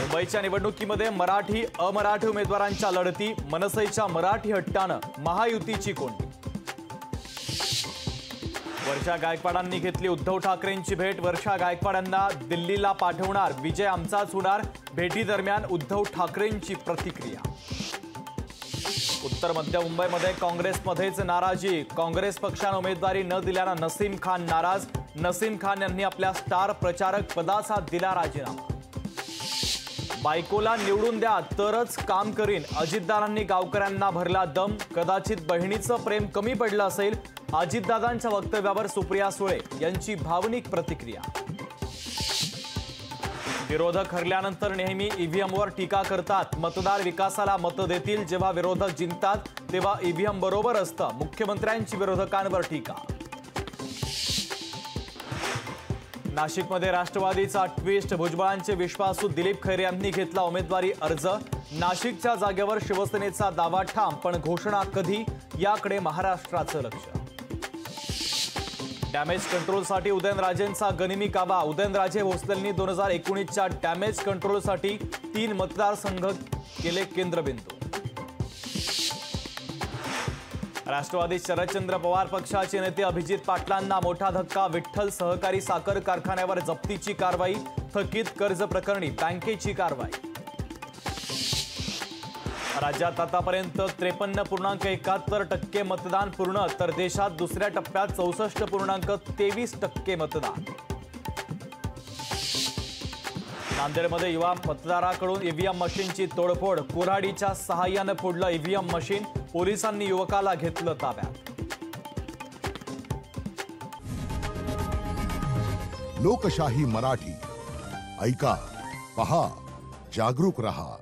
मुंबईच्या निवडणुकीमध्ये मराठी अमराठी उमेदवारांच्या लढती, मनसेच्या मराठी हट्टानं महायुतीची कोंडी। वर्षा गायकवाडांनी घेतली उद्धव ठाकरेंची भेट। वर्षा गायकवाडांना दिल्लीला पाठवणार, विजय आमचाच होणार। भेटी दरम्यान उद्धव ठाकरेंची प्रतिक्रिया। उत्तर मध्य मुंबईमध्ये काँग्रेसमध्येच नाराजी। काँग्रेस पक्षाने उमेदवारी न दिल्यानं नसीम खान नाराज। नसीम खान यांनी आपल्या स्टार प्रचारक पदाचा दिला राजीनामा। बायकोला निवडून द्या तरच काम करीन, अजितदादांनी गावकऱ्यांना भरला दम। कदाचित बहिणीचं प्रेम कमी पडलं असेल, अजितदादांच्या वक्तव्यावर सुप्रिया सुळे यांची भावनिक प्रतिक्रिया। विरोधक हरल्यानंतर नेहमी ईव्हीएमवर टीका करतात। मतदार विकासाला मत देतील, जेव्हा विरोधक जिंकतात तेव्हा ईव्हीएम बरोबर असतं, मुख्यमंत्र्यांची विरोधकांवर टीका। नाशिकमध्ये राष्ट्रवादीचा ट्विस्ट। भुजबळांचे विश्वासू दिलीप खैरे यांनी घेतला उमेदवारी अर्ज। नाशिकच्या जागेवर शिवसेनेचा दावा ठाम, पण घोषणा कधी याकडे महाराष्ट्राचं लक्ष। डॅमेज कंट्रोलसाठी उदयनराजेंचा गनिमी काबा। उदयनराजे भोसलेंनी 2019च्या डॅमेज कंट्रोलसाठी 3 मतदारसंघ केले केंद्रबिंदू। राष्ट्रवादी शरदचंद्र पवार पक्षाचे नेते अभिजित पाटलांना मोठा धक्का। विठ्ठल सहकारी साखर कारखान्यावर जप्तीची कारवाई। थकीत कर्ज प्रकरणी बँकेची कारवाई। राज्यात आतापर्यंत 53.71% मतदान पूर्ण, तर देशात दुसऱ्या टप्प्यात 64.23% मतदान। नांदेडमध्ये युवा मतदाराकडून ईव्हीएम मशीनची तोडफोड। कुऱ्हाडीच्या सहाय्याने फोडलं ईव्हीएम मशीन, पोलिसांनी युवकाला घेतलं ताब्यात। लोकशाही मराठी ऐका, पहा, जागरूक रहा।